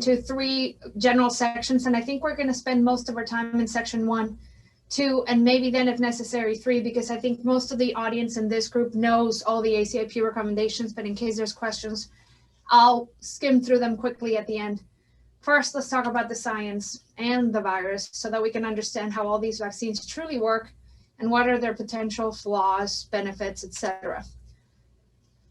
into 3 general sections, and I think we're going to spend most of our time in section 1, 2, and maybe then if necessary 3, because I think most of the audience in this group knows all the ACIP recommendations, but in case there's questions, I'll skim through them quickly at the end. First, let's talk about the science and the virus so that we can understand how all these vaccines truly work and what are their potential flaws, benefits, etc.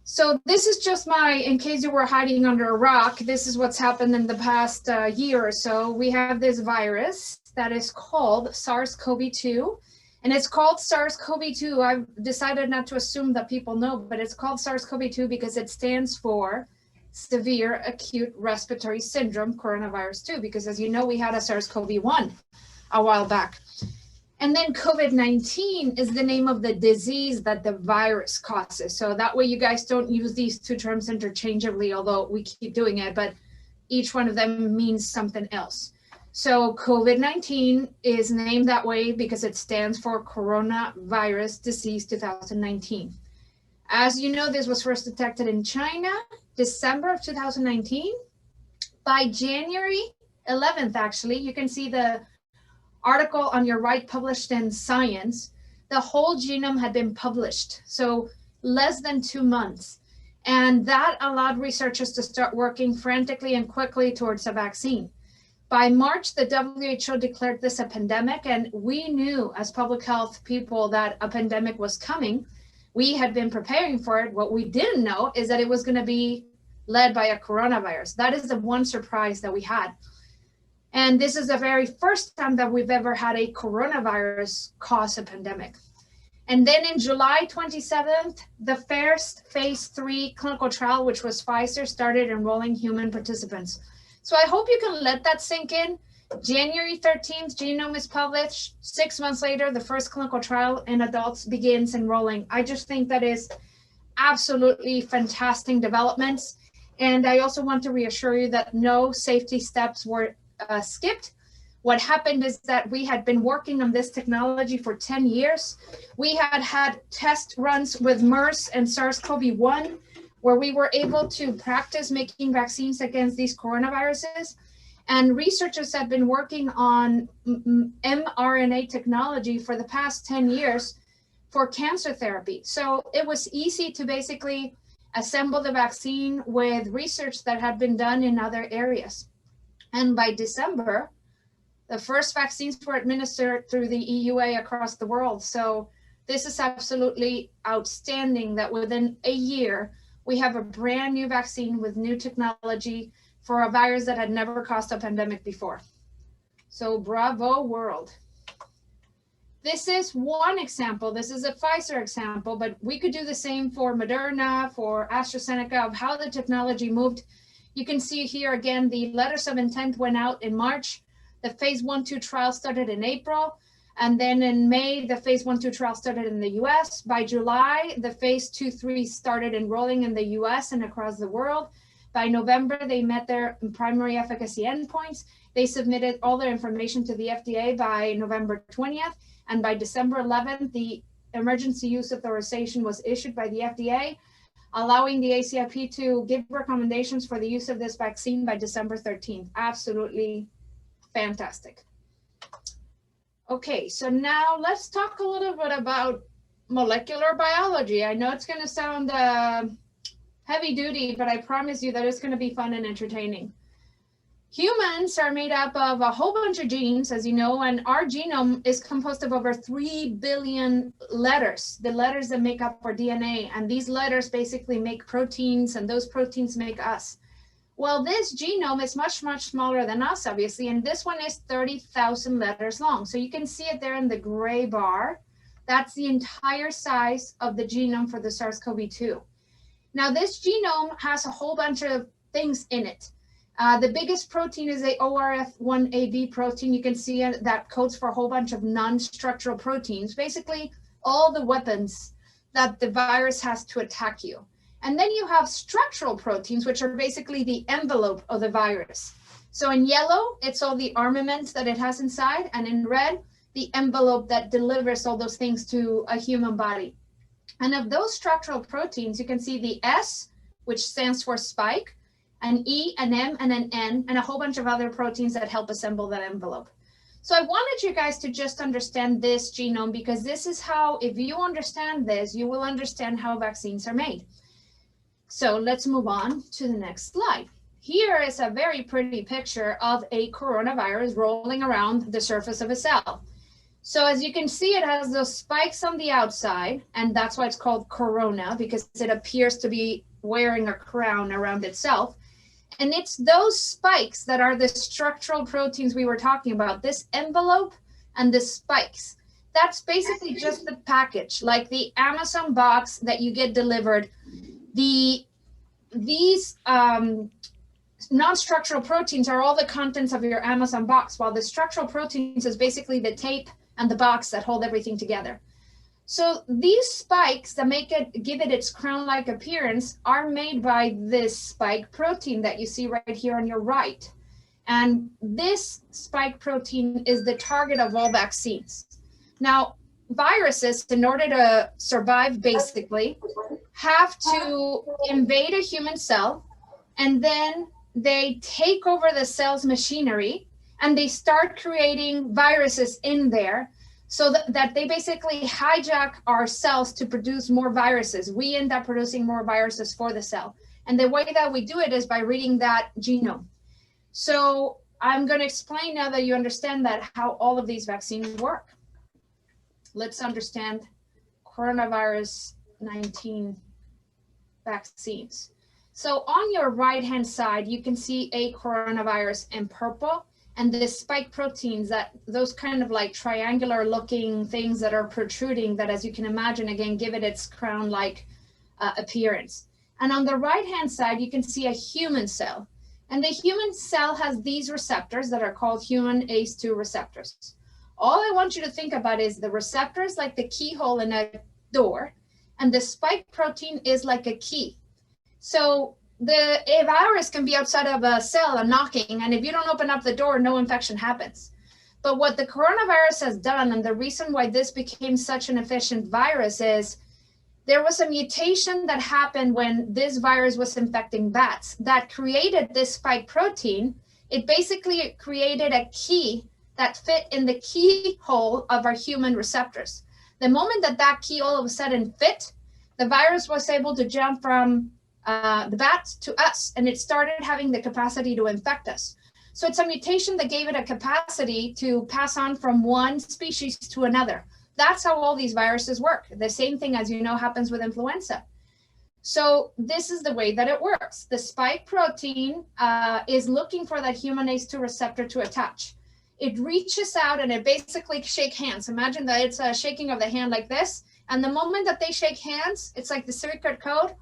So this is just in case you were hiding under a rock, this is what's happened in the past year or so. We have this virus that is called SARS-CoV-2, and it's called SARS-CoV-2. I've decided not to assume that people know, but it's called SARS-CoV-2 because it stands for Severe Acute Respiratory Syndrome Coronavirus 2, because as you know, we had a SARS-CoV-1 a while back. And then COVID-19 is the name of the disease that the virus causes. So that way you guys don't use these 2 terms interchangeably, although we keep doing it, but each one of them means something else. So COVID-19 is named that way because it stands for Coronavirus Disease 2019. As you know, this was first detected in China, December of 2019. By January 11th, actually, you can see the article on your right published in Science. The whole genome had been published, so less than 2 months. And that allowed researchers to start working frantically and quickly towards a vaccine. By March, the WHO declared this a pandemic, and we knew as public health people that a pandemic was coming. We had been preparing for it. What we didn't know is that it was going to be led by a coronavirus. That is the one surprise that we had. And this is the very first time that we've ever had a coronavirus cause a pandemic. And then in July 27th, the first phase 3 clinical trial, which was Pfizer, started enrolling human participants. So I hope you can let that sink in. January 13th, genome is published. 6 months later, the first clinical trial in adults begins enrolling. I just think that is absolutely fantastic developments. And I also want to reassure you that no safety steps were skipped. What happened is that we had been working on this technology for 10 years. We had test runs with MERS and SARS-CoV-1, where we were able to practice making vaccines against these coronaviruses. And researchers have been working on mRNA technology for the past 10 years for cancer therapy. So it was easy to basically assemble the vaccine with research that had been done in other areas. And by December, the first vaccines were administered through the EUA across the world. So this is absolutely outstanding that within a year, we have a brand new vaccine with new technology for a virus that had never caused a pandemic before. So bravo world. This is one example. This is a Pfizer example, but we could do the same for Moderna, for AstraZeneca, of how the technology moved. You can see here again, the letters of intent went out in March. The phase 1-2 trial started in April. And then in May, the phase 1-2 trial started in the US. By July, the phase 2-3 started enrolling in the US and across the world. By November, they met their primary efficacy endpoints. They submitted all their information to the FDA by November 20th. And by December 11th, the emergency use authorization was issued by the FDA, allowing the ACIP to give recommendations for the use of this vaccine by December 13th. Absolutely fantastic. Okay, so now let's talk a little bit about molecular biology. I know it's going to sound heavy duty, but I promise you that it's going to be fun and entertaining. Humans are made up of a whole bunch of genes, as you know, and our genome is composed of over 3 billion letters, the letters that make up our DNA. And these letters basically make proteins, and those proteins make us. Well, this genome is much, much smaller than us, obviously, and this one is 30,000 letters long. So you can see it there in the gray bar. That's the entire size of the genome for the SARS-CoV-2. Now, this genome has a whole bunch of things in it. The biggest protein is a ORF1ab protein. You can see that codes for a whole bunch of non-structural proteins, basically all the weapons that the virus has to attack you. And then you have structural proteins, which are basically the envelope of the virus. So in yellow, it's all the armaments that it has inside, and in red, the envelope that delivers all those things to a human body. And of those structural proteins, you can see the S, which stands for spike, an E, an M, and an N, and a whole bunch of other proteins that help assemble that envelope. So I wanted you guys to just understand this genome, because this is how, if you understand this, you will understand how vaccines are made. So let's move on to the next slide. Here is a very pretty picture of a coronavirus rolling around the surface of a cell. So as you can see, it has those spikes on the outside, and that's why it's called corona, because it appears to be wearing a crown around itself. And it's those spikes that are the structural proteins we were talking about, this envelope and the spikes. That's basically just the package, like the Amazon box that you get delivered. These non-structural proteins are all the contents of your Amazon box, while the structural proteins is basically the tape and the box that hold everything together. So these spikes that give it its crown-like appearance are made by this spike protein that you see right here on your right. And this spike protein is the target of all vaccines. Now, viruses, in order to survive, basically, have to invade a human cell, and then they take over the cell's machinery, and they start creating viruses in there, so that they basically hijack our cells to produce more viruses. We end up producing more viruses for the cell. And the way that we do it is by reading that genome. So I'm going to explain, now that you understand that, how all of these vaccines work. Let's understand coronavirus 19 vaccines. So on your right-hand side, you can see a coronavirus in purple, and the spike proteins, those kind of like triangular looking things that are protruding, that, as you can imagine, again, give it its crown-like appearance. And on the right-hand side, you can see a human cell. And the human cell has these receptors that are called human ACE2 receptors. All I want you to think about is the receptors like the keyhole in a door, and the spike protein is like a key. So a virus can be outside of a cell and knocking, and if you don't open up the door, no infection happens. But what the coronavirus has done, and the reason why this became such an efficient virus, is there was a mutation that happened when this virus was infecting bats that created this spike protein. It basically created a key that fit in the keyhole of our human receptors. The moment that key all of a sudden fit, the virus was able to jump from the bats to us, and it started having the capacity to infect us. So it's a mutation that gave it a capacity to pass on from one species to another. That's how all these viruses work. The same thing, as you know, happens with influenza. So this is the way that it works. The spike protein is looking for that human ACE2 receptor to attach. It reaches out and it basically shakes hands. Imagine that it's a shaking of the hand like this. And the moment that they shake hands, it's like the secret code.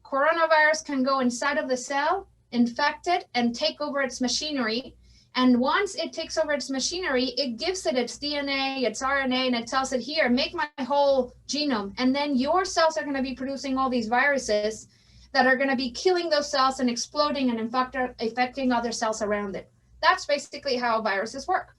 Coronavirus can go inside of the cell, infect it, and take over its machinery. And once it takes over its machinery, it gives it its DNA, its RNA, and it tells it, here, make my whole genome. And then your cells are going to be producing all these viruses that are going to be killing those cells and exploding and infecting other cells around it. That's basically how viruses work.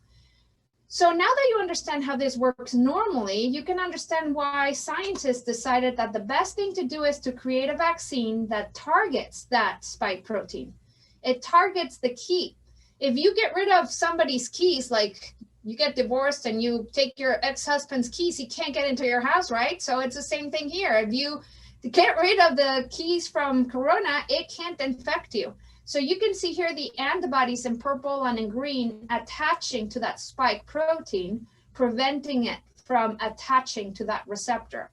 So now that you understand how this works normally, you can understand why scientists decided that the best thing to do is to create a vaccine that targets that spike protein. It targets the key. If you get rid of somebody's keys, like you get divorced and you take your ex-husband's keys, he can't get into your house, right? So it's the same thing here. If you get rid of the keys from corona, it can't infect you. So you can see here the antibodies in purple and in green attaching to that spike protein, preventing it from attaching to that receptor.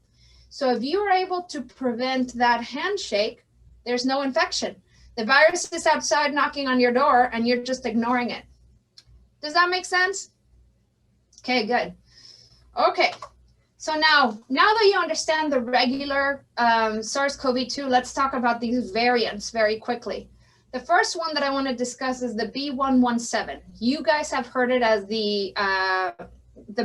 So if you are able to prevent that handshake, there's no infection. The virus is outside knocking on your door and you're just ignoring it. Does that make sense? Okay, good. Okay, so now that you understand the regular SARS-CoV-2, let's talk about these variants very quickly. The first one that I want to discuss is the B117. You guys have heard it as the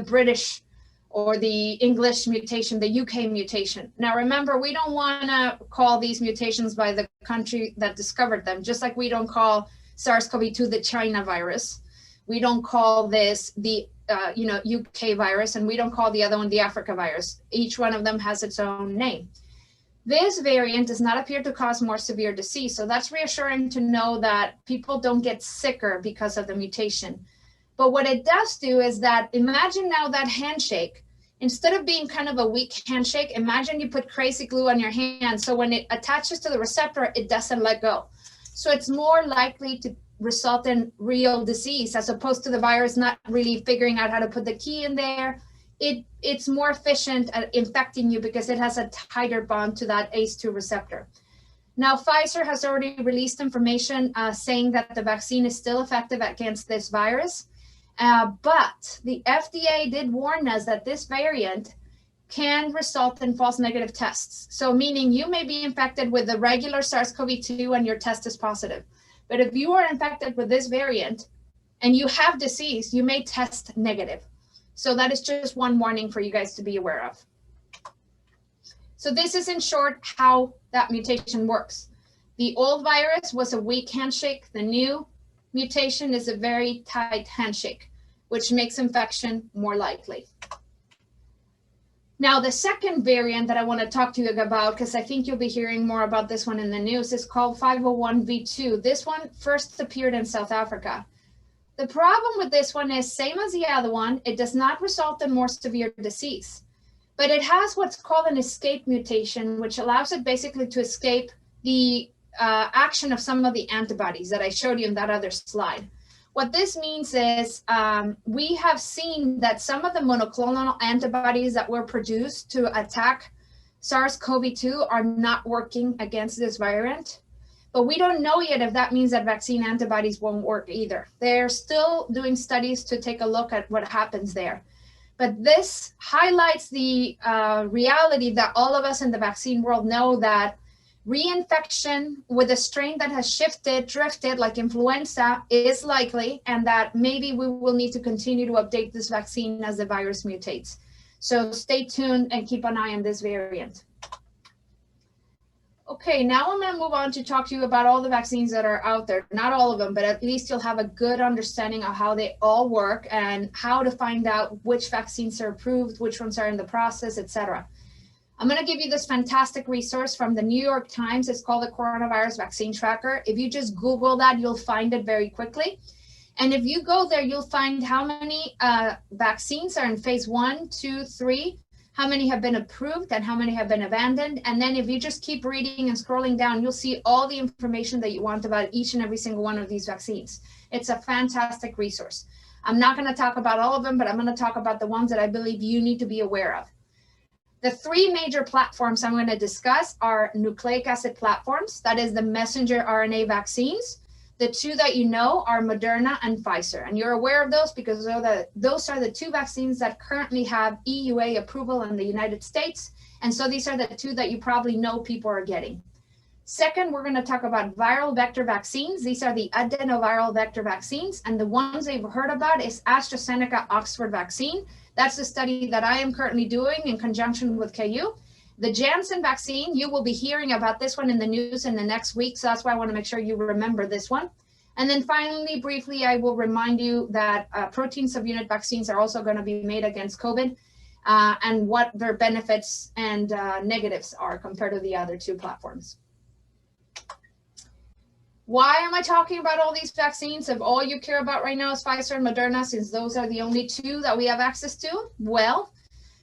British or the English mutation, the UK mutation. Now remember, we don't want to call these mutations by the country that discovered them, just like we don't call SARS-CoV-2 the China virus. We don't call this the UK virus, and we don't call the other one the Africa virus. Each one of them has its own name. This variant does not appear to cause more severe disease. So that's reassuring to know that people don't get sicker because of the mutation. But what it does do is that, imagine now that handshake, instead of being kind of a weak handshake, imagine you put crazy glue on your hand. So when it attaches to the receptor, it doesn't let go. So it's more likely to result in real disease, as opposed to the virus not really figuring out how to put the key in there. It's more efficient at infecting you because it has a tighter bond to that ACE2 receptor. Now, Pfizer has already released information saying that the vaccine is still effective against this virus. But the FDA did warn us that this variant can result in false negative tests. So meaning you may be infected with the regular SARS-CoV-2 and your test is positive. But if you are infected with this variant and you have disease, you may test negative. So that is just one warning for you guys to be aware of. So this is in short how that mutation works. The old virus was a weak handshake. The new mutation is a very tight handshake, which makes infection more likely. Now, the second variant that I want to talk to you about, because I think you'll be hearing more about this one in the news, is called 501v2. This one first appeared in South Africa. The problem with this one is, same as the other one, it does not result in more severe disease, but it has what's called an escape mutation, which allows it basically to escape the action of some of the antibodies that I showed you in that other slide. What this means is we have seen that some of the monoclonal antibodies that were produced to attack SARS-CoV-2 are not working against this variant. But we don't know yet if that means that vaccine antibodies won't work either. They're still doing studies to take a look at what happens there. But this highlights the reality that all of us in the vaccine world know, that reinfection with a strain that has drifted like influenza is likely, and that maybe we will need to continue to update this vaccine as the virus mutates. So stay tuned and keep an eye on this variant. Okay, now I'm going to move on to talk to you about all the vaccines that are out there. Not all of them, but at least you'll have a good understanding of how they all work and how to find out which vaccines are approved, which ones are in the process, etc. I'm going to give you this fantastic resource from the New York Times. It's called the Coronavirus Vaccine Tracker. If you just Google that, you'll find it very quickly. And if you go there, you'll find how many vaccines are in phase 1, 2, 3, how many have been approved and how many have been abandoned. And then if you just keep reading and scrolling down, you'll see all the information that you want about each and every single one of these vaccines. It's a fantastic resource. I'm not going to talk about all of them, but I'm going to talk about the ones that I believe you need to be aware of. The three major platforms I'm going to discuss are nucleic acid platforms, that is the messenger RNA vaccines. The two that you know are Moderna and Pfizer, and you're aware of those because those are the two vaccines that currently have EUA approval in the United States, and so these are the two that you probably know people are getting. Second, we're going to talk about viral vector vaccines. These are the adenoviral vector vaccines, and the ones they've heard about is AstraZeneca Oxford vaccine. That's the study that I am currently doing in conjunction with KU. The Janssen vaccine, you will be hearing about this one in the news in the next week, so that's why I want to make sure you remember this one. And then finally, briefly, I will remind you that protein subunit vaccines are also going to be made against COVID and what their benefits and negatives are compared to the other two platforms. Why am I talking about all these vaccines if all you care about right now is Pfizer and Moderna, since those are the only two that we have access to? Well,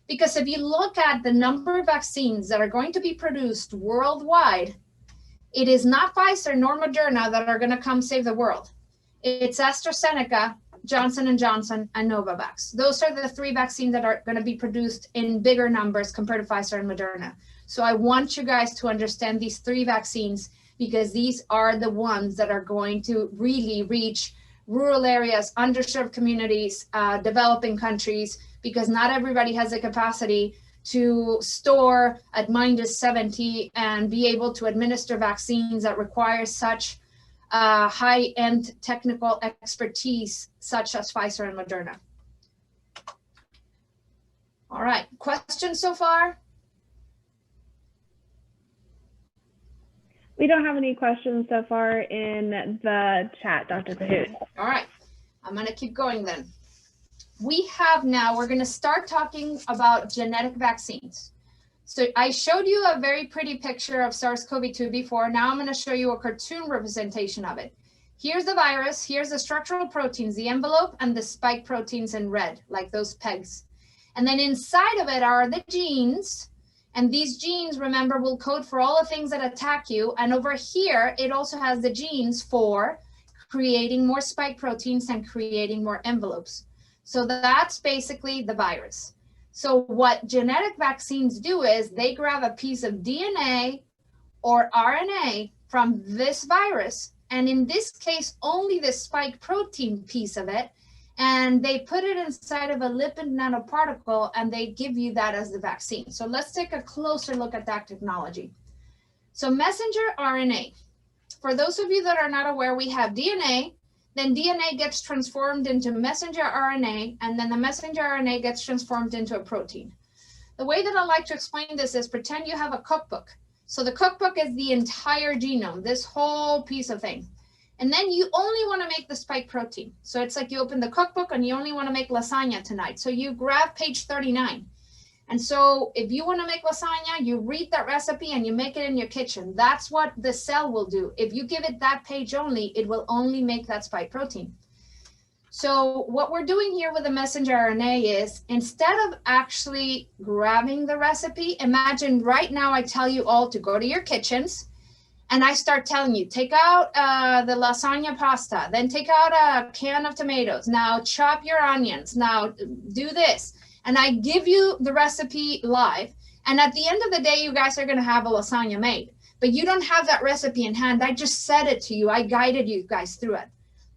because if you look at the number of vaccines that are going to be produced worldwide, it is not Pfizer nor Moderna that are going to come save the world. It's AstraZeneca, Johnson & Johnson, and Novavax. Those are the three vaccines that are going to be produced in bigger numbers compared to Pfizer and Moderna. So I want you guys to understand these three vaccines, because these are the ones that are going to really reach rural areas, underserved communities, developing countries, because not everybody has the capacity to store at -70 and be able to administer vaccines that require such high-end technical expertise, such as Pfizer and Moderna. All right, questions so far? We don't have any questions so far in the chat, Dr. Pahud. All right, I'm going to keep going then. We're going to start talking about genetic vaccines. So I showed you a very pretty picture of SARS-CoV-2 before. Now I'm going to show you a cartoon representation of it. Here's the virus, here's the structural proteins, the envelope, and the spike proteins in red, like those pegs. And then inside of it are the genes. And these genes, remember, will code for all the things that attack you. And over here, it also has the genes for creating more spike proteins and creating more envelopes. So that's basically the virus. So what genetic vaccines do is they grab a piece of DNA or RNA from this virus, and in this case, only the spike protein piece of it, and they put it inside of a lipid nanoparticle, and they give you that as the vaccine. So let's take a closer look at that technology. So messenger RNA. For those of you that are not aware, we have DNA, then DNA gets transformed into messenger RNA, and then the messenger RNA gets transformed into a protein. The way that I like to explain this is pretend you have a cookbook. So the cookbook is the entire genome, this whole piece of thing. And then you only want to make the spike protein. So it's like you open the cookbook and you only want to make lasagna tonight. So you grab page 39. And so if you want to make lasagna, you read that recipe and you make it in your kitchen. That's what the cell will do. If you give it that page only, it will only make that spike protein. So what we're doing here with the messenger RNA is, instead of actually grabbing the recipe, imagine right now I tell you all to go to your kitchens and I start telling you, take out the lasagna pasta, then take out a can of tomatoes. Now chop your onions. Now do this. And I give you the recipe live. And at the end of the day, you guys are going to have a lasagna made. But you don't have that recipe in hand. I just said it to you. I guided you guys through it.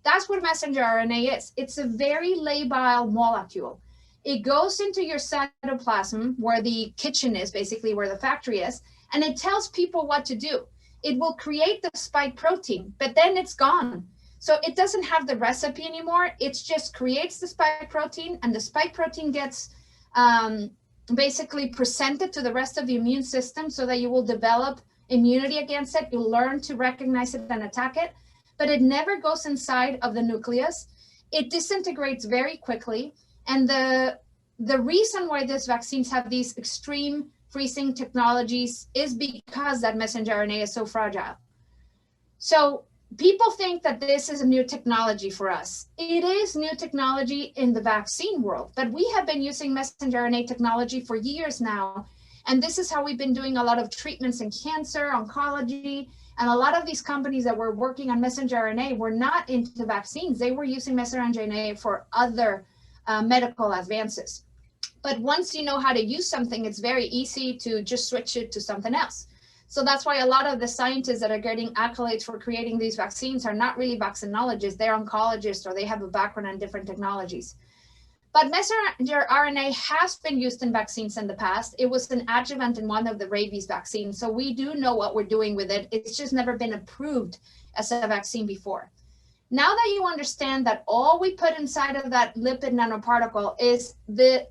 That's what messenger RNA is. It's a very labile molecule. It goes into your cytoplasm, where the kitchen is, basically where the factory is, and it tells people what to do. It will create the spike protein, but then it's gone. So it doesn't have the recipe anymore. It just creates the spike protein, and the spike protein gets basically presented to the rest of the immune system so that you will develop immunity against it. You'll learn to recognize it and attack it, but it never goes inside of the nucleus. It disintegrates very quickly. And the reason why these vaccines have these extreme freezing technologies is because that messenger RNA is so fragile. So people think that this is a new technology for us. It is new technology in the vaccine world, but we have been using messenger RNA technology for years now. And this is how we've been doing a lot of treatments in cancer, oncology, and a lot of these companies that were working on messenger RNA were not into vaccines. They were using messenger RNA for other medical advances. But once you know how to use something, it's very easy to just switch it to something else. So that's why a lot of the scientists that are getting accolades for creating these vaccines are not really vaccinologists, they're oncologists, or they have a background in different technologies. But messenger RNA has been used in vaccines in the past. It was an adjuvant in one of the rabies vaccines. So we do know what we're doing with it. It's just never been approved as a vaccine before. Now that you understand that all we put inside of that lipid nanoparticle is the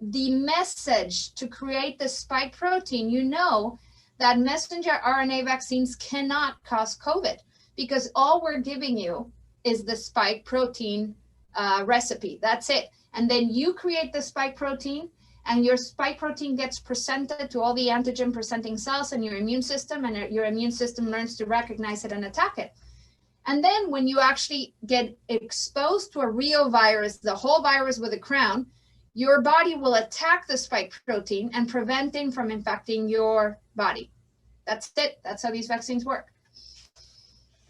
message to create the spike protein, you know that messenger RNA vaccines cannot cause COVID, because all we're giving you is the spike protein recipe. That's it. And then you create the spike protein, and your spike protein gets presented to all the antigen presenting cells in your immune system, and your immune system learns to recognize it and attack it. And then when you actually get exposed to a real virus, the whole virus with a crown, your body will attack the spike protein and prevent it from infecting your body. That's it. That's how these vaccines work.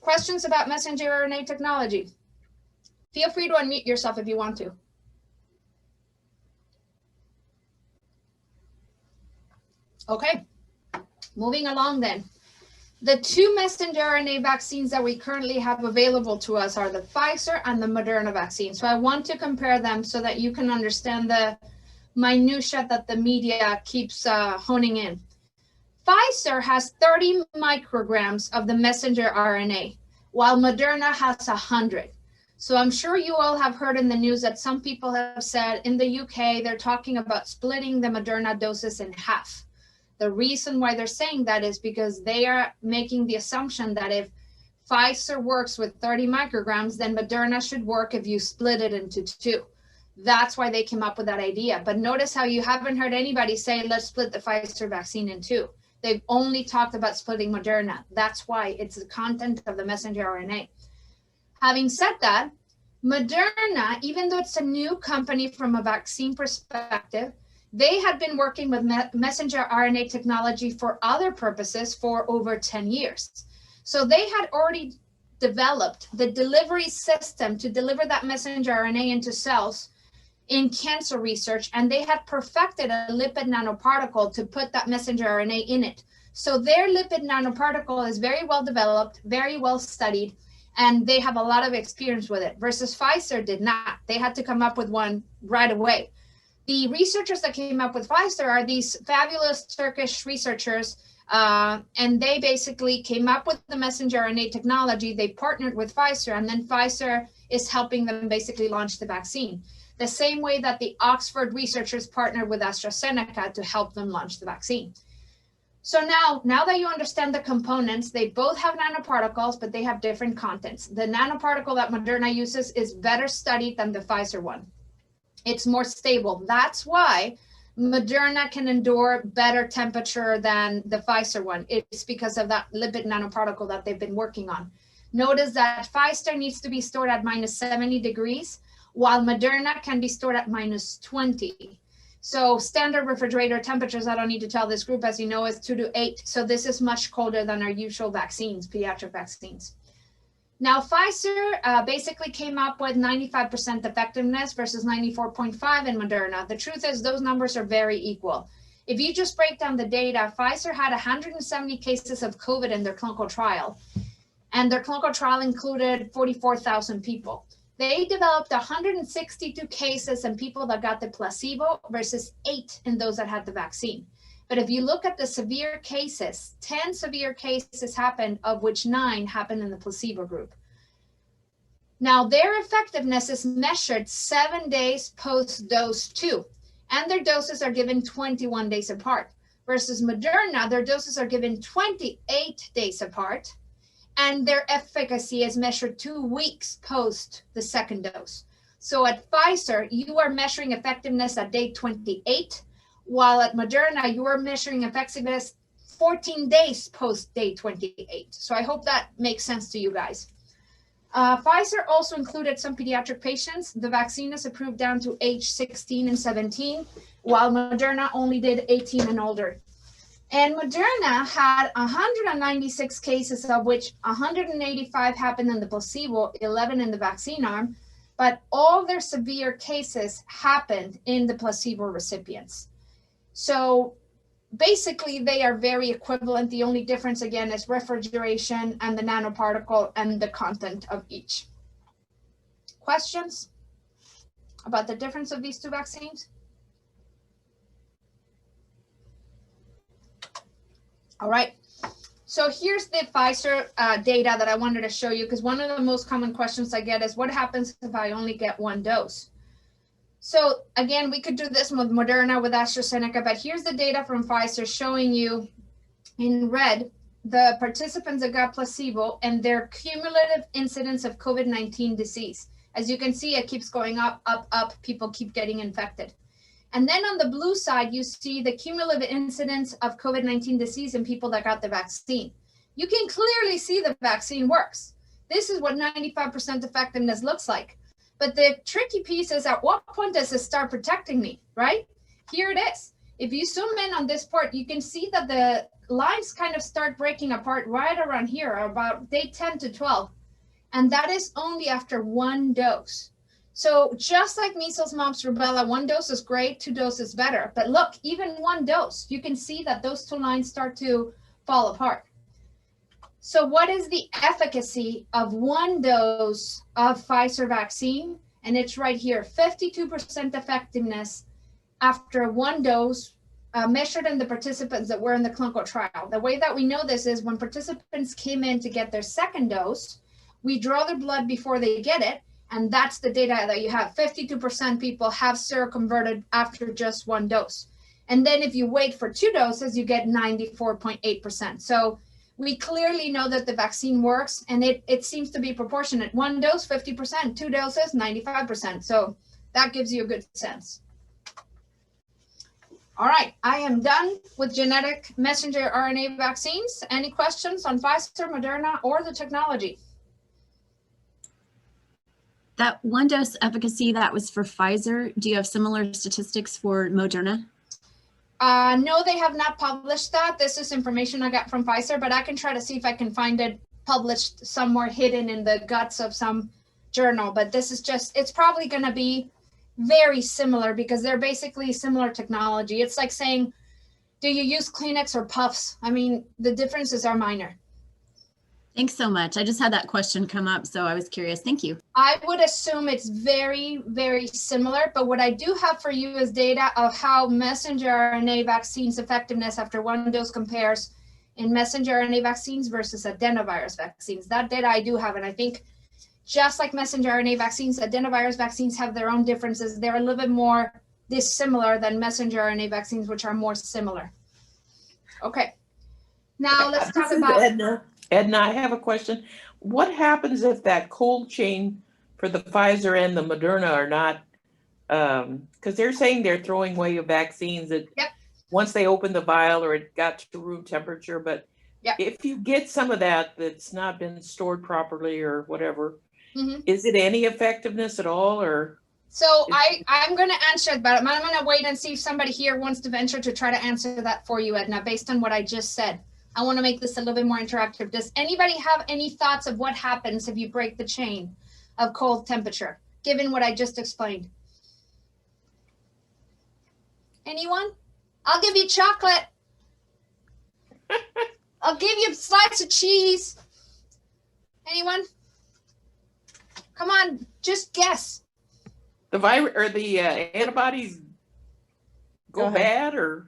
Questions about messenger RNA technology? Feel free to unmute yourself if you want to. Okay, moving along then. The two messenger RNA vaccines that we currently have available to us are the Pfizer and the Moderna vaccine. So I want to compare them so that you can understand the minutia that the media keeps honing in. Pfizer has 30 micrograms of the messenger RNA, while Moderna has 100. So I'm sure you all have heard in the news that some people have said in the UK, they're talking about splitting the Moderna doses in half. The reason why they're saying that is because they are making the assumption that if Pfizer works with 30 micrograms, then Moderna should work if you split it into two. That's why they came up with that idea. But notice how you haven't heard anybody say, let's split the Pfizer vaccine in two. They've only talked about splitting Moderna. That's why it's the content of the messenger RNA. Having said that, Moderna, even though it's a new company from a vaccine perspective, they had been working with messenger RNA technology for other purposes for over 10 years. So they had already developed the delivery system to deliver that messenger RNA into cells in cancer research, and they had perfected a lipid nanoparticle to put that messenger RNA in it. So their lipid nanoparticle is very well developed, very well studied, and they have a lot of experience with it, versus Pfizer did not. They had to come up with one right away. The researchers that came up with Pfizer are these fabulous Turkish researchers, and they basically came up with the messenger RNA technology. They partnered with Pfizer, and then Pfizer is helping them basically launch the vaccine. The same way that the Oxford researchers partnered with AstraZeneca to help them launch the vaccine. So now that you understand the components, they both have nanoparticles, but they have different contents. The nanoparticle that Moderna uses is better studied than the Pfizer one. It's more stable. That's why Moderna can endure better temperature than the Pfizer one. It's because of that lipid nanoparticle that they've been working on. Notice that Pfizer needs to be stored at -70 degrees, while Moderna can be stored at -20. So standard refrigerator temperatures, I don't need to tell this group, as you know, is 2 to 8. So this is much colder than our usual vaccines, pediatric vaccines. Now, Pfizer basically came up with 95% effectiveness versus 94.5 in Moderna. The truth is those numbers are very equal. If you just break down the data, Pfizer had 170 cases of COVID in their clinical trial, and their clinical trial included 44,000 people. They developed 162 cases in people that got the placebo versus 8 in those that had the vaccine. But if you look at the severe cases, 10 severe cases happened, of which 9 happened in the placebo group. Now, their effectiveness is measured 7 days post-dose 2, and their doses are given 21 days apart, versus Moderna, their doses are given 28 days apart, and their efficacy is measured 2 weeks post the second dose. So at Pfizer, you are measuring effectiveness at day 28, while at Moderna, you are measuring effectiveness 14 days post day 28. So I hope that makes sense to you guys. Pfizer also included some pediatric patients. The vaccine is approved down to age 16 and 17, while Moderna only did 18 and older. And Moderna had 196 cases, of which 185 happened in the placebo, 11 in the vaccine arm, but all their severe cases happened in the placebo recipients. So basically they are very equivalent. The only difference again is refrigeration and the nanoparticle and the content of each. Questions about the difference of these two vaccines? All right, so here's the Pfizer data that I wanted to show you, because one of the most common questions I get is what happens if I only get 1 dose? So again, we could do this with Moderna, with AstraZeneca, but here's the data from Pfizer showing you in red the participants that got placebo and their cumulative incidence of COVID-19 disease. As you can see, it keeps going up, up, up. People keep getting infected. And then on the blue side, you see the cumulative incidence of COVID-19 disease in people that got the vaccine. You can clearly see the vaccine works. This is what 95% effectiveness looks like. But the tricky piece is, at what point does it start protecting me, right? Here it is. If you zoom in on this part, you can see that the lines kind of start breaking apart right around here, about day 10 to 12. And that is only after 1 dose. So just like measles, mumps, rubella, 1 dose is great, 2 doses better. But look, even 1 dose, you can see that those 2 lines start to fall apart. So what is the efficacy of 1 dose of Pfizer vaccine? And it's right here, 52% effectiveness after 1 dose measured in the participants that were in the clinical trial. The way that we know this is when participants came in to get their 2nd dose, we draw their blood before they get it. And that's the data that you have. 52% people have seroconverted after just 1 dose. And then if you wait for 2 doses, you get 94.8%. So we clearly know that the vaccine works, and it seems to be proportionate. 1 dose, 50%, 2 doses, 95%. So That gives you a good sense. All right, I am done with genetic messenger RNA vaccines. Any questions on Pfizer, Moderna, or the technology? That one dose efficacy that was for Pfizer, do you have similar statistics for Moderna? No, they have not published that. This is information I got from Pfizer, but I can try to see if I can find it published somewhere hidden in the guts of some journal. But this is just, it's probably going to be very similar because they're basically similar technology. It's like saying, do you use Kleenex or Puffs? I mean, the differences are minor. Thanks so much. I just had that question come up, so I was curious. Thank you. I would assume it's very, very similar, but what I do have for you is data of how messenger RNA vaccines effectiveness after one dose compares in messenger RNA vaccines versus adenovirus vaccines. That data I do have, and I think just like messenger RNA vaccines, adenovirus vaccines have their own differences. They're a little bit more dissimilar than messenger RNA vaccines, which are more similar. Okay, now let's talk about... Edna, I have a question. What happens if that cold chain for the Pfizer and the Moderna are not, because they're saying they're throwing away vaccines that once they open the vial or it got to room temperature, but if you get some of that that's not been stored properly or whatever, is it any effectiveness at all? Or so I'm going to answer it, but I'm going to wait and see if somebody here wants to venture to try to answer that for you, Edna, based on what I just said. I want to make this a little bit more interactive. Does anybody have any thoughts of what happens if you break the chain of cold temperature, given what I just explained? Anyone? I'll give you chocolate. I'll give you a slice of cheese. Anyone? Come on, just guess. the virus or the antibodies go bad or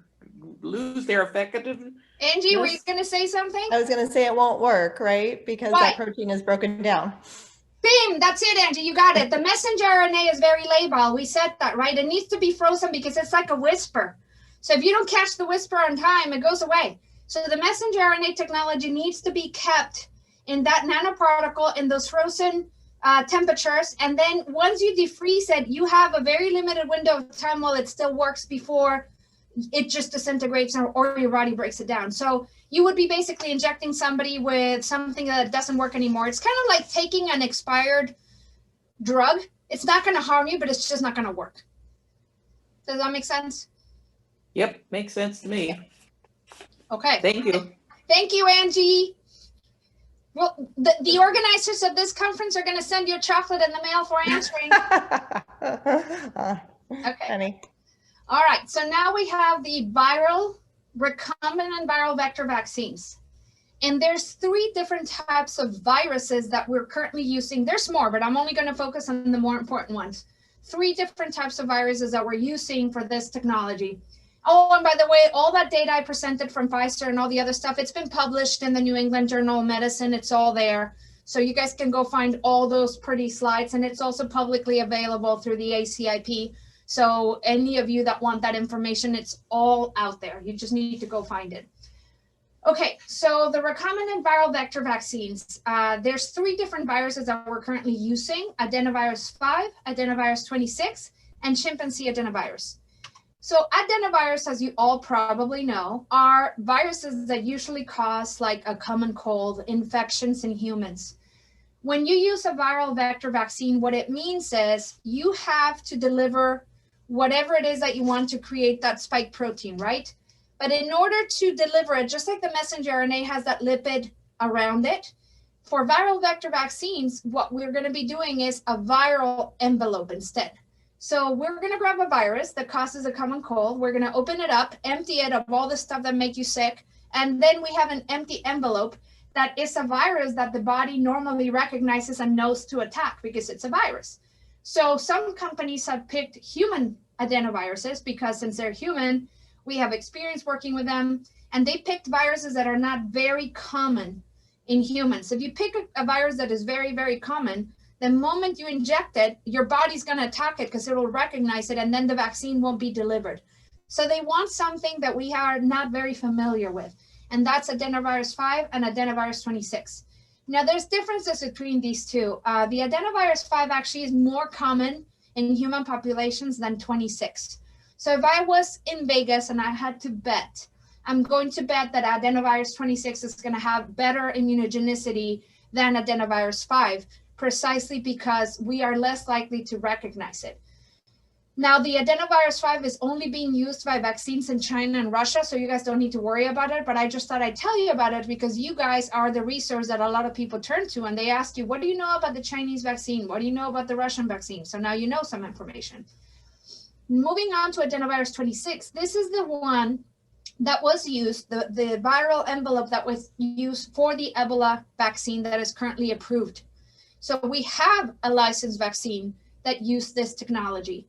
lose their effectiveness? Angie, were you going to say something? I was going to say it won't work, right? Because that protein is broken down. Bim, that's it, Angie. You got it. The messenger RNA is very labile. We said that, right? It needs to be frozen because it's like a whisper. So if you don't catch the whisper on time, it goes away. So the messenger RNA technology needs to be kept in that nanoparticle in those frozen temperatures. And then once you defreeze it, you have a very limited window of time while it still works before it just disintegrates or your body breaks it down. So you would be basically injecting somebody with something that doesn't work anymore. It's kind of like taking an expired drug. It's not going to harm you, but it's just not going to work. Does that make sense? Yep, makes sense to me. Okay. Thank you. Thank you, Angie. Well, the organizers of this conference are going to send you a chocolate in the mail for answering. Okay. Funny. All right, so now we have the viral, recombinant viral vector vaccines. And there's 3 different types of viruses that we're currently using. There's more, but I'm only going to focus on the more important ones. 3 different types of viruses that we're using for this technology. Oh, and by the way, all that data I presented from Pfizer and all the other stuff, it's been published in the New England Journal of Medicine. It's all there. So you guys can go find all those pretty slides. And it's also publicly available through the ACIP. So any of you that want that information, it's all out there. You just need to go find it. Okay, so the recombinant viral vector vaccines, there's 3 different viruses that we're currently using: adenovirus 5, adenovirus 26, and chimpanzee adenovirus. So adenovirus, as you all probably know, are viruses that usually cause like a common cold, infections in humans. When you use a viral vector vaccine, what it means is you have to deliver whatever it is that you want to create that spike protein, right? But in order to deliver it, just like the messenger RNA has that lipid around it, for viral vector vaccines, what we're going to be doing is a viral envelope instead. So we're going to grab a virus that causes a common cold. We're going to open it up, empty it of all the stuff that make you sick. And then we have an empty envelope that is a virus that the body normally recognizes and knows to attack because it's a virus. So some companies have picked human adenoviruses because since they're human, we have experience working with them, and they picked viruses that are not very common in humans. If you pick a virus that is very, very common, the moment you inject it, your body's going to attack it because it will recognize it, and then the vaccine won't be delivered. So they want something that we are not very familiar with, and that's adenovirus 5 and adenovirus 26. Now, there's differences between these two. The adenovirus 5 actually is more common in human populations than 26. So if I was in Vegas and I had to bet, I'm going to bet that adenovirus 26 is going to have better immunogenicity than adenovirus 5, precisely because we are less likely to recognize it. Now, the adenovirus 5 is only being used by vaccines in China and Russia, so you guys don't need to worry about it, but I just thought I'd tell you about it because you guys are the resource that a lot of people turn to, and they ask you, what do you know about the Chinese vaccine? What do you know about the Russian vaccine? So now you know some information. Moving on to adenovirus 26, this is the one that was used, the viral envelope that was used for the Ebola vaccine that is currently approved. So we have a licensed vaccine that used this technology.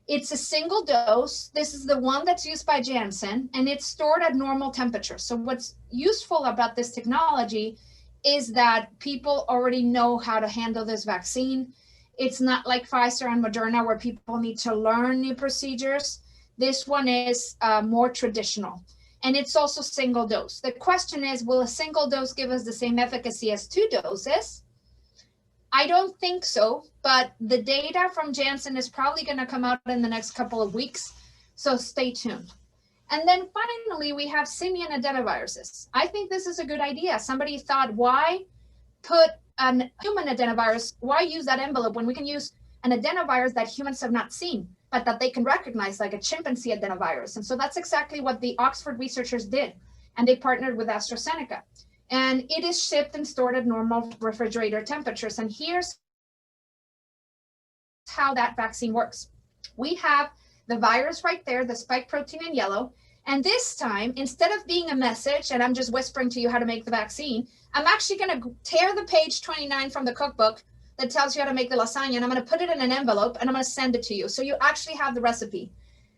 It's a single dose. This is the one that's used by Janssen, and it's stored at normal temperature. So what's useful about this technology is that people already know how to handle this vaccine. It's not like Pfizer and Moderna where people need to learn new procedures. This one is more traditional, and it's also single dose. The question is, will a single dose give us the same efficacy as 2 doses? I don't think so, but the data from Janssen is probably going to come out in the next couple of weeks, so stay tuned. And then finally, we have simian adenoviruses. I think this is a good idea. Somebody thought, why put a human adenovirus, why use that envelope when we can use an adenovirus that humans have not seen, but that they can recognize, like a chimpanzee adenovirus? And so that's exactly what the Oxford researchers did, and they partnered with AstraZeneca. And it is shipped and stored at normal refrigerator temperatures. And here's how that vaccine works. We have the virus right there, the spike protein in yellow. And this time, instead of being a message, and I'm just whispering to you how to make the vaccine, I'm actually going to tear the page 29 from the cookbook that tells you how to make the lasagna, and I'm going to put it in an envelope, and I'm going to send it to you. So you actually have the recipe.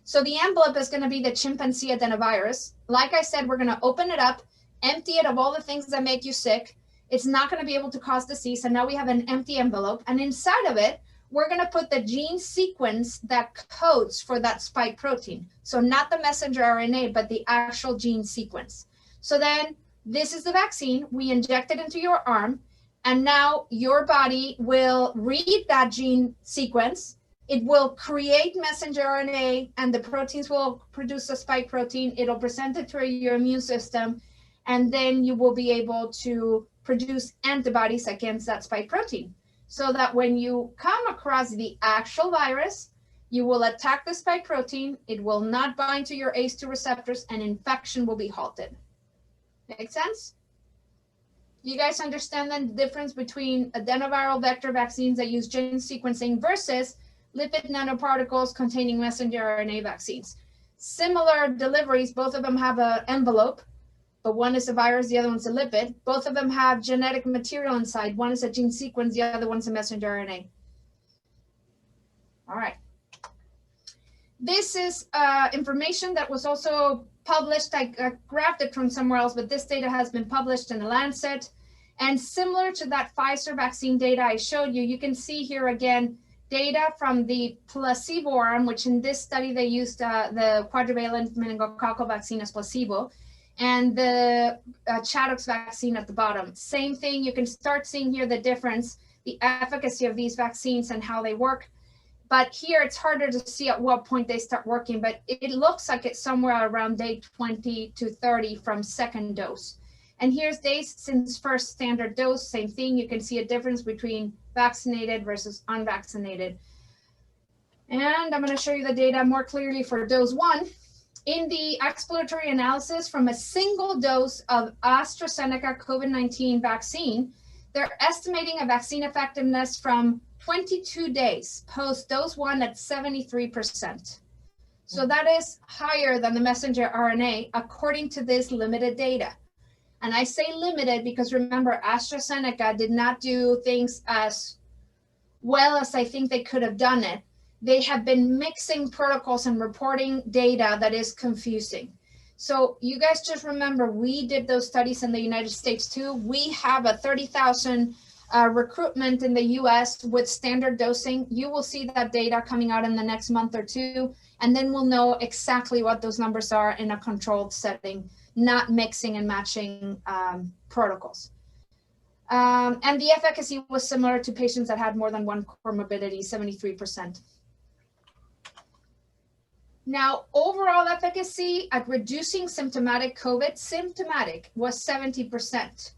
So the envelope is going to be the chimpanzee adenovirus. Like I said, we're going to open it up, empty it of all the things that make you sick. It's not going to be able to cause disease. And now we have an empty envelope. And inside of it, we're going to put the gene sequence that codes for that spike protein. So not the messenger RNA, but the actual gene sequence. So then this is the vaccine. We inject it into your arm. And now your body will read that gene sequence. It will create messenger RNA, and the proteins will produce a spike protein. It'll present it to your immune system. And then you will be able to produce antibodies against that spike protein, so that when you come across the actual virus, you will attack the spike protein, it will not bind to your ACE2 receptors, and infection will be halted. Make sense? You guys understand the difference between adenoviral vector vaccines that use gene sequencing versus lipid nanoparticles containing messenger RNA vaccines? Similar deliveries, both of them have an envelope, but one is a virus, the other one's a lipid. Both of them have genetic material inside. One is a gene sequence, the other one's a messenger RNA. All right. This is information that was also published. I grabbed it from somewhere else, but this data has been published in the Lancet. And similar to that Pfizer vaccine data I showed you, you can see here again, data from the placebo arm, which in this study they used the quadrivalent meningococcal vaccine as placebo, and the Chaddock's vaccine at the bottom. Same thing, you can start seeing here the difference, the efficacy of these vaccines and how they work. But here it's harder to see at what point they start working, but it looks like it's somewhere around day 20 to 30 from second dose. And here's days since first standard dose, same thing. You can see a difference between vaccinated versus unvaccinated. And I'm going to show you the data more clearly for dose 1. In the exploratory analysis from a single dose of AstraZeneca COVID-19 vaccine, they're estimating a vaccine effectiveness from 22 days post dose 1 at 73%. So that is higher than the messenger RNA according to this limited data. And I say limited because remember, AstraZeneca did not do things as well as I think they could have done it. They have been mixing protocols and reporting data that is confusing. So you guys just remember, we did those studies in the United States too. We have a 30,000 recruitment in the US with standard dosing. You will see that data coming out in the next month or two, and then we'll know exactly what those numbers are in a controlled setting, not mixing and matching protocols. And the efficacy was similar to patients that had more than one comorbidity, 73%. Now, overall efficacy at reducing symptomatic COVID, symptomatic, was 70%.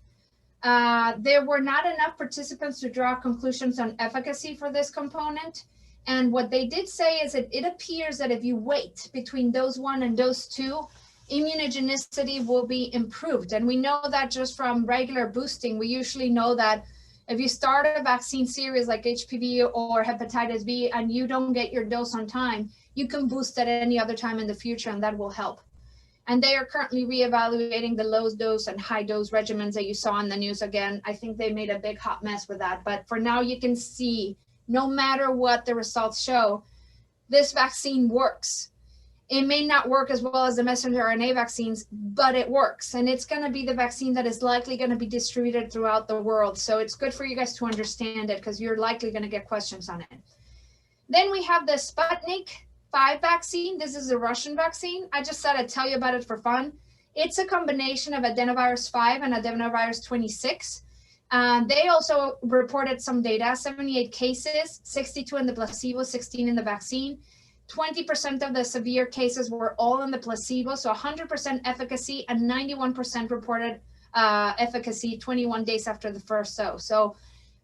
There were not enough participants to draw conclusions on efficacy for this component. And what they did say is that it appears that if you wait between dose 1 and dose 2, immunogenicity will be improved. And we know that just from regular boosting. We usually know that if you start a vaccine series like HPV or hepatitis B and you don't get your dose on time, you can boost at any other time in the future, and that will help. And they are currently reevaluating the low dose and high dose regimens that you saw in the news again. I think they made a big hot mess with that. But for now, you can see, no matter what the results show, this vaccine works. It may not work as well as the messenger RNA vaccines, but it works. And it's going to be the vaccine that is likely going to be distributed throughout the world. So it's good for you guys to understand it, because you're likely going to get questions on it. Then we have the Sputnik 5 vaccine. This is a Russian vaccine. I just said I'd tell you about it for fun. It's a combination of adenovirus 5 and adenovirus 26. They also reported some data, 78 cases, 62 in the placebo, 16 in the vaccine. 20% of the severe cases were all in the placebo, so 100% efficacy and 91% reported efficacy 21 days after the first dose.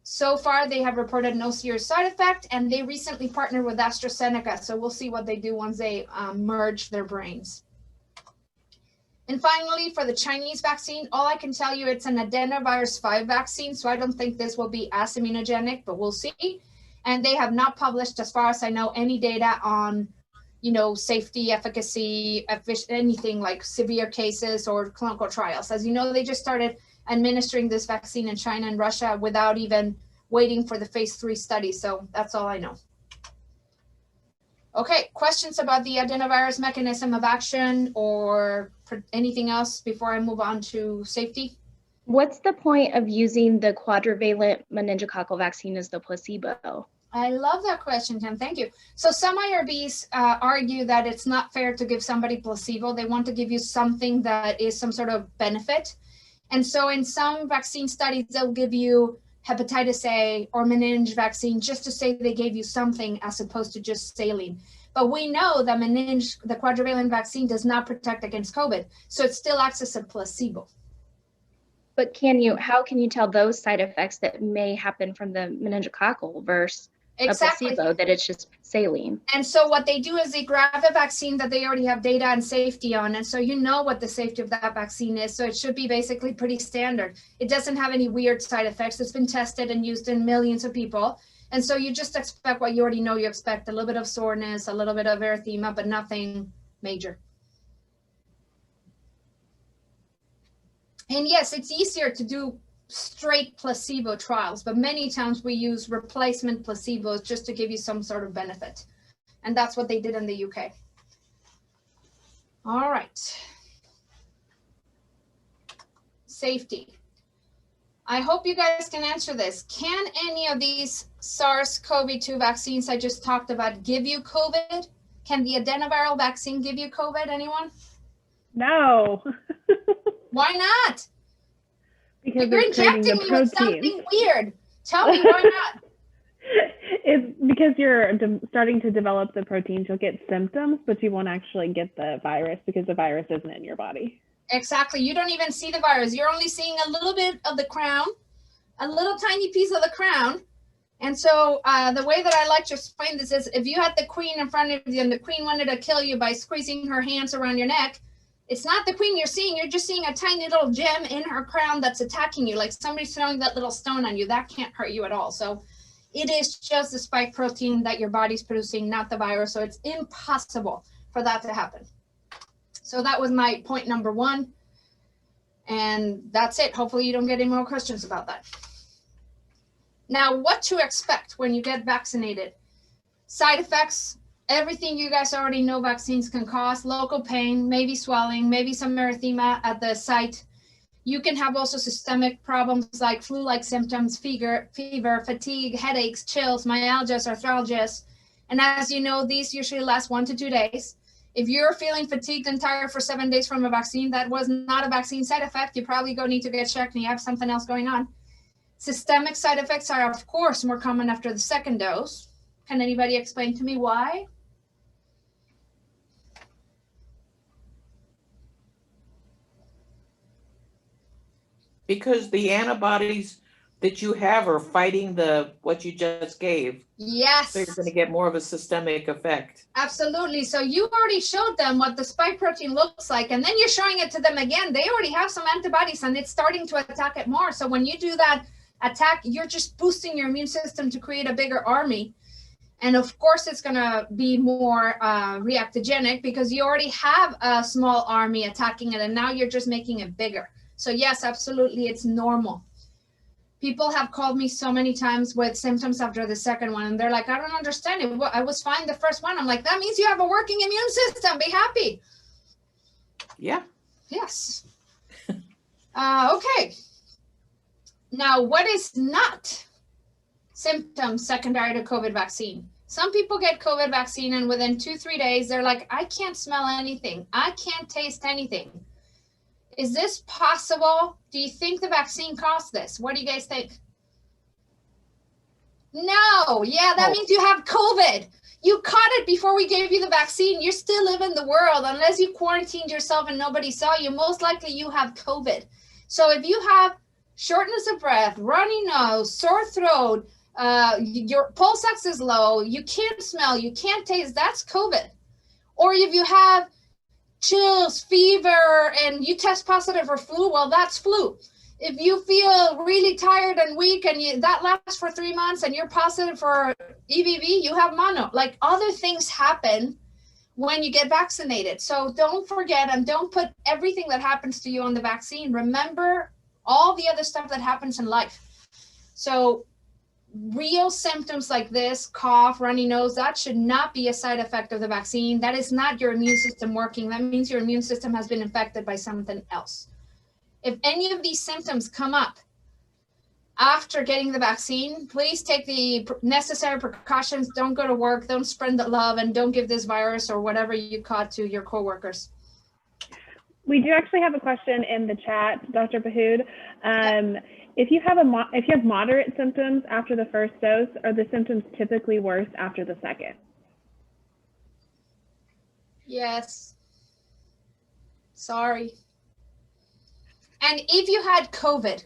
So far, they have reported no serious side effect, and they recently partnered with AstraZeneca. So we'll see what they do once they merge their brains. And finally, for the Chinese vaccine, all I can tell you, it's an adenovirus 5 vaccine. So I don't think this will be as immunogenic, but we'll see. And they have not published, as far as I know, any data on, safety, efficacy, anything like severe cases or clinical trials. As you know, they just started administering this vaccine in China and Russia without even waiting for the phase 3 study. So that's all I know. Okay, questions about the adenovirus mechanism of action or anything else before I move on to safety? What's the point of using the quadrivalent meningococcal vaccine as the placebo? I love that question, Tim. Thank you. So some IRBs argue that it's not fair to give somebody placebo. They want to give you something that is some sort of benefit. And so in some vaccine studies, they'll give you hepatitis A or meninge vaccine just to say they gave you something as opposed to just saline. But we know that meninge, the quadrivalent vaccine, does not protect against COVID. So it still acts as a placebo. But how can you tell those side effects that may happen from the meningococcal versus Exactly. a placebo, that it's just saline? And so what they do is they grab a vaccine that they already have data and safety on. And so you know what the safety of that vaccine is. So it should be basically pretty standard. It doesn't have any weird side effects. It's been tested and used in millions of people. And so you just expect what you already know you expect, a little bit of soreness, a little bit of erythema, but nothing major. And yes, it's easier to do straight placebo trials, but many times we use replacement placebos just to give you some sort of benefit. And that's what they did in the UK. All right. Safety. I hope you guys can answer this. Can any of these SARS-CoV-2 vaccines I just talked about give you COVID? Can the adenoviral vaccine give you COVID, anyone? No. Why not? Because you're it's creating injecting the me with protein. something weird. Tell me why not. It's because you're starting to develop the proteins. You'll get symptoms, but you won't actually get the virus because the virus isn't in your body. Exactly. You don't even see the virus. You're only seeing a little bit of the crown, a little tiny piece of the crown. And so the way that I like to explain this is if you had the queen in front of you and the queen wanted to kill you by squeezing her hands around your neck, it's not the queen you're seeing. You're just seeing a tiny little gem in her crown that's attacking you, like somebody's throwing that little stone on you. That can't hurt you at all. So it is just the spike protein that your body's producing, not the virus. So it's impossible for that to happen. So that was my point number one. And that's it. Hopefully you don't get any more questions about that. Now, what to expect when you get vaccinated? Side effects, everything you guys already know vaccines can cause: local pain, maybe swelling, maybe some erythema at the site. You can have also systemic problems like flu-like symptoms, fever, fatigue, headaches, chills, myalgias, arthralgias. And as you know, these usually last 1 to 2 days. If you're feeling fatigued and tired for 7 days from a vaccine, that was not a vaccine side effect. You probably need to get checked and you have something else going on. Systemic side effects are, of course, more common after the second dose. Can anybody explain to me why? Because the antibodies that you have are fighting what you just gave. Yes. So you're going to get more of a systemic effect. Absolutely. So you already showed them what the spike protein looks like, and then you're showing it to them again. They already have some antibodies and it's starting to attack it more. So when you do that attack, you're just boosting your immune system to create a bigger army. And of course, it's going to be more reactogenic because you already have a small army attacking it, and now you're just making it bigger. So yes, absolutely, it's normal. People have called me so many times with symptoms after the second one, and they're like, I don't understand it. I was fine the first one. I'm like, that means you have a working immune system. Be happy. Yeah. Yes. Okay. Now, what is not symptoms secondary to COVID vaccine? Some people get COVID vaccine and within 2-3 days, they're like, I can't smell anything. I can't taste anything. Is this possible? Do you think the vaccine caused this? What do you guys think? No. Yeah, that means you have COVID. You caught it before we gave you the vaccine. You still live in the world. Unless you quarantined yourself and nobody saw you, most likely you have COVID. So if you have shortness of breath, runny nose, sore throat, your pulse ox is low, you can't smell, you can't taste, that's COVID. Or if you have chills, fever, and you test positive for flu, well, that's flu. If you feel really tired and weak and that lasts for 3 months and you're positive for EBV, you have mono. Like, other things happen when you get vaccinated. So don't forget and don't put everything that happens to you on the vaccine. Remember all the other stuff that happens in life. So real symptoms like this, cough, runny nose, that should not be a side effect of the vaccine. That is not your immune system working. That means your immune system has been infected by something else. If any of these symptoms come up after getting the vaccine, please take the necessary precautions. Don't go to work, don't spread the love, and don't give this virus or whatever you caught to your coworkers. We do actually have a question in the chat, Dr. Pahud. If you have moderate symptoms after the first dose, are the symptoms typically worse after the second? Yes. Sorry. And if you had COVID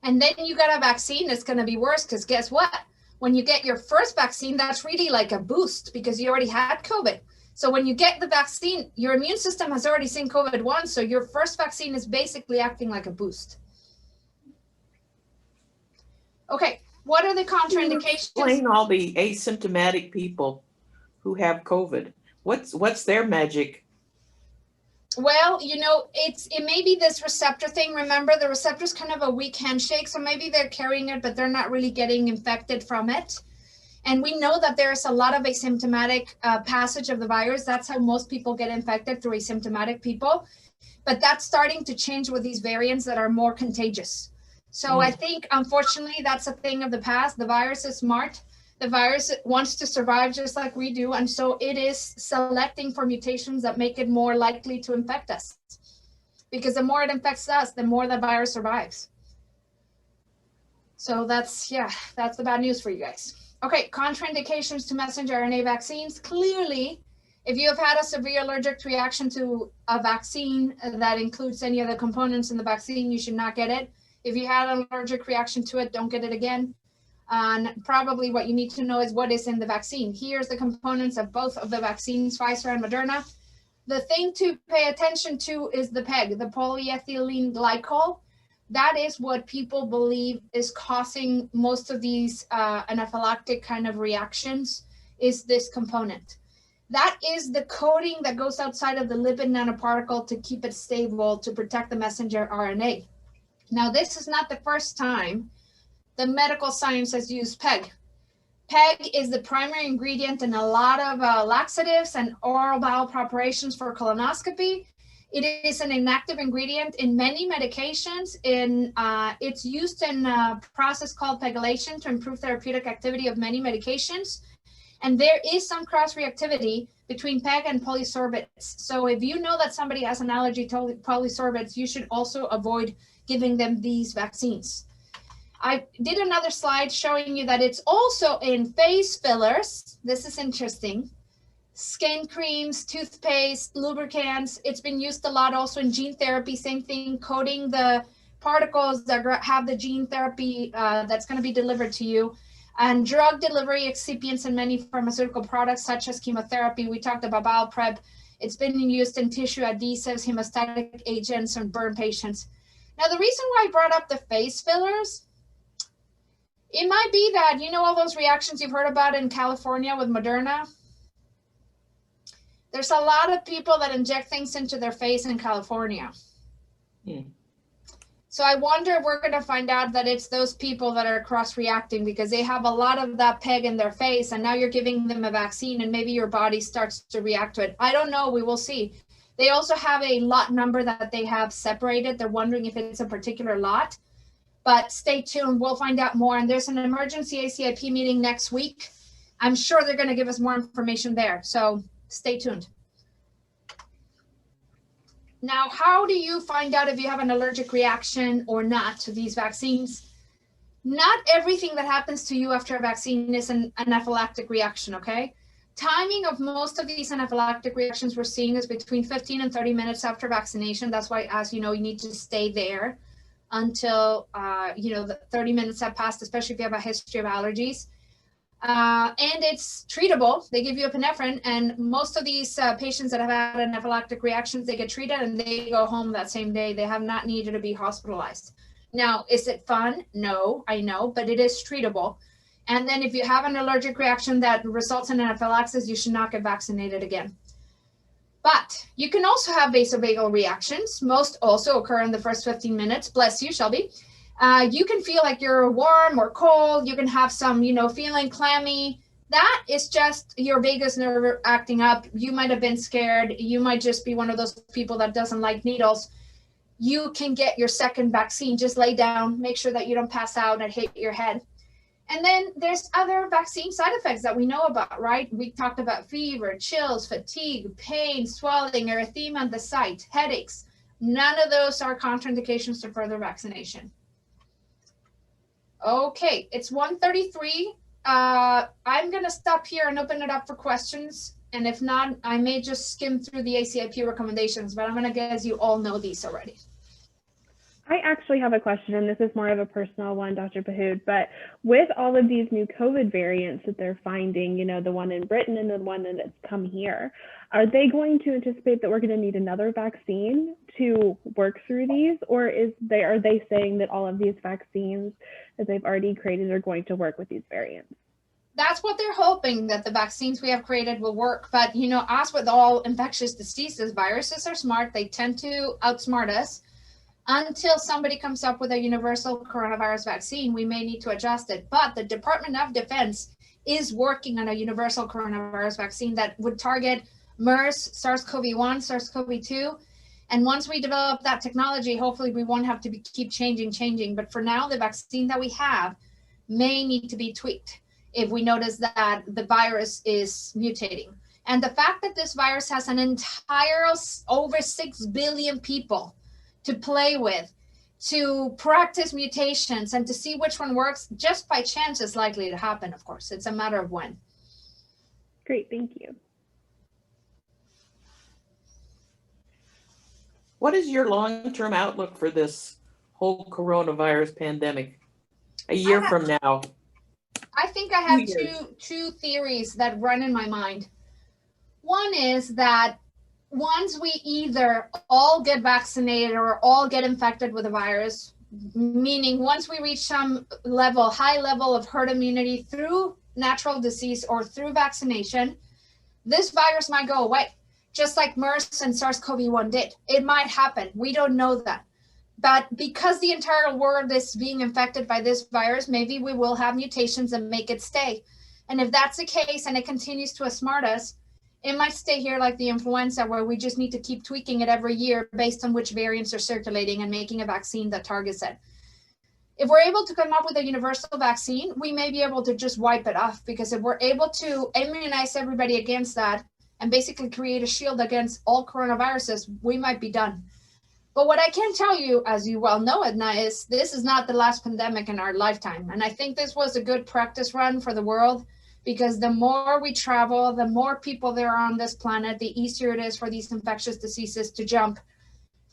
and then you got a vaccine, it's going to be worse because guess what? When you get your first vaccine, that's really like a boost because you already had COVID. So when you get the vaccine, your immune system has already seen COVID once. So your first vaccine is basically acting like a boost. Okay, what are the contraindications? Explain all the asymptomatic people who have COVID. What's their magic? Well, you know, it may be this receptor thing. Remember, the receptor is kind of a weak handshake. So maybe they're carrying it, but they're not really getting infected from it. And we know that there's a lot of asymptomatic passage of the virus. That's how most people get infected, through asymptomatic people. But that's starting to change with these variants that are more contagious. So I think, unfortunately, that's a thing of the past. The virus is smart. The virus wants to survive just like we do. And so it is selecting for mutations that make it more likely to infect us. Because the more it infects us, the more the virus survives. So that's the bad news for you guys. Okay, contraindications to messenger RNA vaccines. Clearly, if you have had a severe allergic reaction to a vaccine that includes any of the components in the vaccine, you should not get it. If you had an allergic reaction to it, don't get it again. And probably what you need to know is what is in the vaccine. Here's the components of both of the vaccines, Pfizer and Moderna. The thing to pay attention to is the PEG, the polyethylene glycol. That is what people believe is causing most of these anaphylactic kind of reactions, is this component. That is the coating that goes outside of the lipid nanoparticle to keep it stable, to protect the messenger RNA. Now, this is not the first time the medical science has used PEG. PEG is the primary ingredient in a lot of laxatives and oral bowel preparations for colonoscopy. It is an inactive ingredient in many medications. It's used in a process called pegylation to improve therapeutic activity of many medications. And there is some cross-reactivity between PEG and polysorbates. So if you know that somebody has an allergy to polysorbates, you should also avoid giving them these vaccines. I did another slide showing you that it's also in face fillers. This is interesting. Skin creams, toothpaste, lubricants. It's been used a lot also in gene therapy, same thing, coating the particles that have the gene therapy that's going to be delivered to you. And drug delivery excipients in many pharmaceutical products, such as chemotherapy. We talked about bowel prep. It's been used in tissue adhesives, hemostatic agents, and burn patients. Now, the reason why I brought up the face fillers, it might be that, you know, all those reactions you've heard about in California with Moderna. There's a lot of people that inject things into their face in California. So I wonder if we're going to find out that it's those people that are cross-reacting because they have a lot of that peg in their face, and now you're giving them a vaccine and maybe your body starts to react to it. I don't know. We will see. They also have a lot number that they have separated. They're wondering if it's a particular lot, but stay tuned. We'll find out more. And there's an emergency ACIP meeting next week. I'm sure they're going to give us more information there. So stay tuned. Now, how do you find out if you have an allergic reaction or not to these vaccines? Not everything that happens to you after a vaccine is an anaphylactic reaction, okay? Timing of most of these anaphylactic reactions we're seeing is between 15 and 30 minutes after vaccination. That's why, as you know, you need to stay there until, the 30 minutes have passed, especially if you have a history of allergies. And it's treatable. They give you epinephrine, and most of these patients that have had anaphylactic reactions, they get treated and they go home that same day. They have not needed to be hospitalized. Now, is it fun? No, I know, but it is treatable. And then if you have an allergic reaction that results in anaphylaxis, you should not get vaccinated again. But you can also have vasovagal reactions. Most also occur in the first 15 minutes. Bless you, Shelby. You can feel like you're warm or cold. You can have some, feeling clammy. That is just your vagus nerve acting up. You might have been scared. You might just be one of those people that doesn't like needles. You can get your second vaccine. Just lay down, make sure that you don't pass out and hit your head. And then there's other vaccine side effects that we know about, right? We talked about fever, chills, fatigue, pain, swelling, erythema at the site, headaches. None of those are contraindications to further vaccination. Okay, it's 1:33. I'm going to stop here and open it up for questions. And if not, I may just skim through the ACIP recommendations, but I'm going to guess you all know these already. I actually have a question, and this is more of a personal one, Dr. Pahud, but with all of these new COVID variants that they're finding, the one in Britain and the one that's come here, are they going to anticipate that we're going to need another vaccine to work through these, or are they saying that all of these vaccines that they've already created are going to work with these variants? That's what they're hoping, that the vaccines we have created will work. But, as with all infectious diseases, viruses are smart. They tend to outsmart us. Until somebody comes up with a universal coronavirus vaccine, we may need to adjust it. But the Department of Defense is working on a universal coronavirus vaccine that would target MERS, SARS-CoV-1, SARS-CoV-2. And once we develop that technology, hopefully we won't have to keep changing. But for now, the vaccine that we have may need to be tweaked if we notice that the virus is mutating. And the fact that this virus has an entire over 6 billion people to play with, to practice mutations and to see which one works, just by chance is likely to happen, of course. It's a matter of when. Great, thank you. What is your long-term outlook for this whole coronavirus pandemic a year from now? I think I have two theories that run in my mind. One is that once we either all get vaccinated or all get infected with the virus, meaning once we reach some high level of herd immunity through natural disease or through vaccination, this virus might go away, just like MERS and SARS-CoV-1 did. It might happen. We don't know that. But because the entire world is being infected by this virus, maybe we will have mutations and make it stay. And if that's the case and it continues to outsmart us, it might stay here like the influenza, where we just need to keep tweaking it every year based on which variants are circulating and making a vaccine that targets it. If we're able to come up with a universal vaccine, we may be able to just wipe it off, because if we're able to immunize everybody against that and basically create a shield against all coronaviruses, we might be done. But what I can tell you, as you well know, Edna, is this is not the last pandemic in our lifetime. And I think this was a good practice run for the world, because the more we travel, the more people there are on this planet, the easier it is for these infectious diseases to jump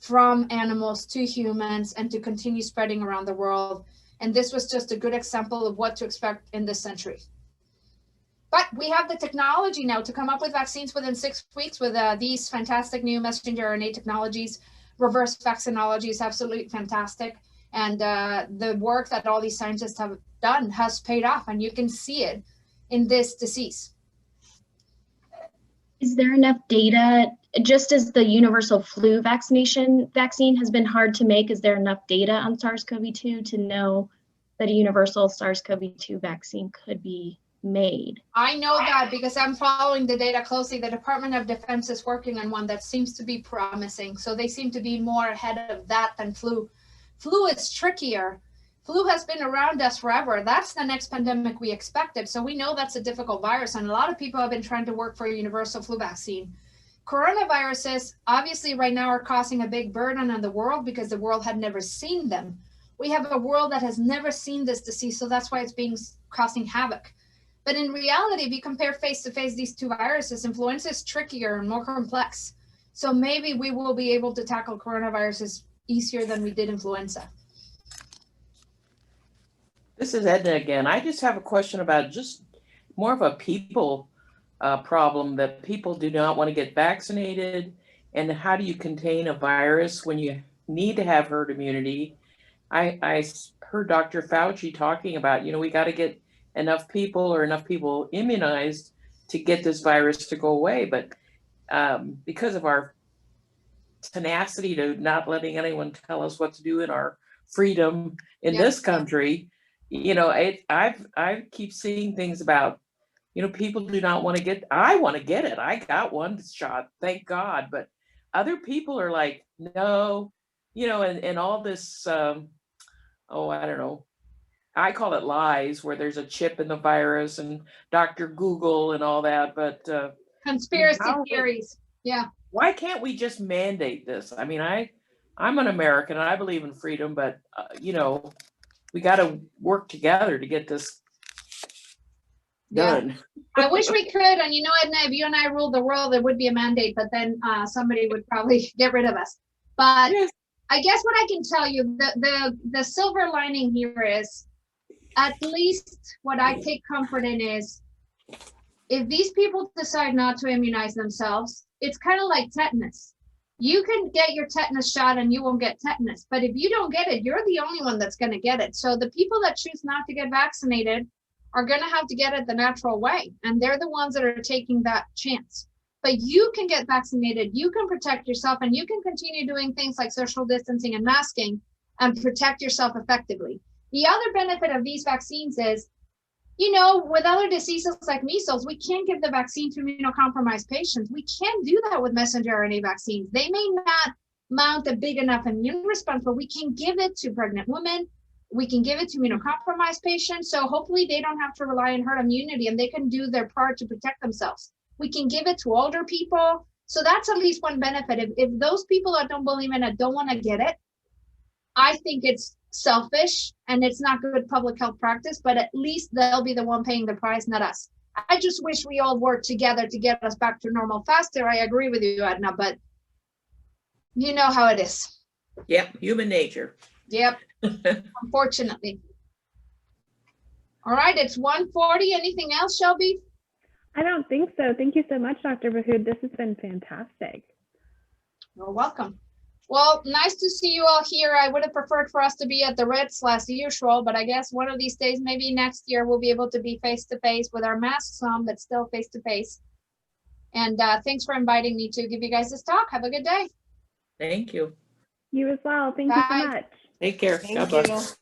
from animals to humans and to continue spreading around the world. And this was just a good example of what to expect in this century. But we have the technology now to come up with vaccines within 6 weeks with these fantastic new messenger RNA technologies. Reverse vaccinology is absolutely fantastic. And the work that all these scientists have done has paid off, and you can see it in this disease. Is there enough data, just as the universal flu vaccine has been hard to make, is there enough data on SARS-CoV-2 to know that a universal SARS-CoV-2 vaccine could be made? I know that because I'm following the data closely. The Department of Defense is working on one that seems to be promising. So they seem to be more ahead of that than flu. Flu is trickier. Flu has been around us forever. That's the next pandemic we expected. So we know that's a difficult virus. And a lot of people have been trying to work for a universal flu vaccine. Coronaviruses, obviously right now, are causing a big burden on the world because the world had never seen them. We have a world that has never seen this disease. So that's why it's causing havoc. But in reality, if you compare face-to-face these two viruses, influenza is trickier and more complex. So maybe we will be able to tackle coronaviruses easier than we did influenza. This is Edna again. I just have a question about just more of a people problem, that people do not want to get vaccinated. And how do you contain a virus when you need to have herd immunity? I heard Dr. Fauci talking about, we got to get enough people immunized to get this virus to go away. But because of our tenacity to not letting anyone tell us what to do in our freedom in this country, I keep seeing things about, people do not want to get, I want to get it. I got one shot, thank God. But other people are like, no, and all this, I don't know. I call it lies, where there's a chip in the virus and Dr. Google and all that. But conspiracy theories. Yeah. Why can't we just mandate this? I mean, I'm an American and I believe in freedom, but we got to work together to get this done. I wish we could. And Edna, if you and I ruled the world, there would be a mandate, but then somebody would probably get rid of us. But yes. I guess what I can tell you, the silver lining here is, at least what I take comfort in is, if these people decide not to immunize themselves, it's kind of like tetanus. You can get your tetanus shot and you won't get tetanus, but if you don't get it, you're the only one that's going to get it. So the people that choose not to get vaccinated are going to have to get it the natural way, and they're the ones that are taking that chance. But you can get vaccinated, you can protect yourself, and you can continue doing things like social distancing and masking and protect yourself effectively. The other benefit of these vaccines is, with other diseases like measles, we can't give the vaccine to immunocompromised patients. We can't do that with messenger RNA vaccines. They may not mount a big enough immune response, but we can give it to pregnant women. We can give it to immunocompromised patients. So hopefully they don't have to rely on herd immunity and they can do their part to protect themselves. We can give it to older people. So that's at least one benefit. If those people that don't believe in it don't want to get it, I think it's selfish and it's not good public health practice, but at least they'll be the one paying the price, not us. I just wish we all worked together to get us back to normal faster. I agree with you, Edna, but you know how it is. Yep, human nature. Yep, unfortunately. All right, it's 1:40. Anything else, Shelby? I don't think so. Thank you so much, Dr. Pahud. This has been fantastic. You're welcome. Well, nice to see you all here. I would have preferred for us to be at the Ritz last usual, but I guess one of these days, maybe next year, we'll be able to be face-to-face with our masks on, but still face-to-face. And thanks for inviting me to give you guys this talk. Have a good day. Thank you. You as well. Thank you so much. Take care. God bless.